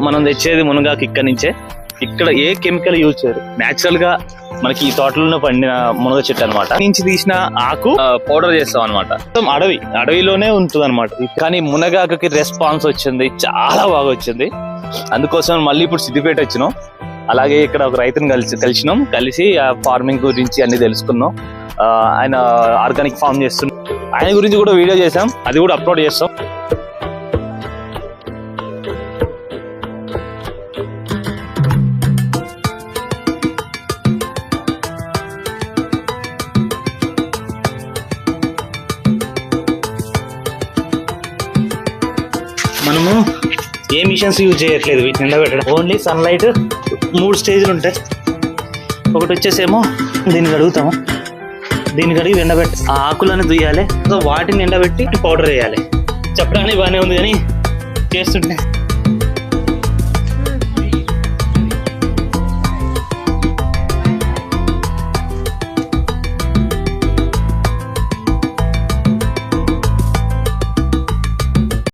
మనం తెచ్చేది మునగాకు ఇక్కడ నుంచే. ఇక్కడ ఏ కెమికల్ యూజ్ చేయరు, నేచురల్ గా మనకి ఈ తోటలోనే పండిన మునగ చెట్టు అనమాట. నుంచి తీసిన ఆకు పౌడర్ చేస్తాం అనమాట. అడవిలోనే ఉంటుంది అనమాట. కానీ మునగాకుకి రెస్పాన్స్ వచ్చింది, చాలా బాగా వచ్చింది. అందుకోసం మళ్ళీ ఇప్పుడు సిద్దిపేట వచ్చినాం. అలాగే ఇక్కడ ఒక రైతుని కలిసి ఆ ఫార్మింగ్ గురించి అన్ని తెలుసుకున్నాం. ఆయన ఆర్గానిక్ ఫార్మ్ చేస్తున్నాం. ఆయన గురించి కూడా వీడియో చేసాం, అది కూడా అప్లోడ్ చేస్తాం. మనము ఏ మిషన్స్ యూజ్ చేయట్లేదు వీటిని ఎండబెట్టడం. ఓన్లీ సన్లైట్ 3 స్టేజ్లు ఉంటాయి. ఒకటి వచ్చేసేమో దీన్ని కడుగుతాము, దీన్ని కడిగి ఎండబెట్టి ఆ ఆకులను దుయ్యాలి. సో వాటిని ఎండబెట్టి పౌడర్ వేయాలి. చెప్పడానికి బాగానే ఉంది కానీ చేస్తుంటే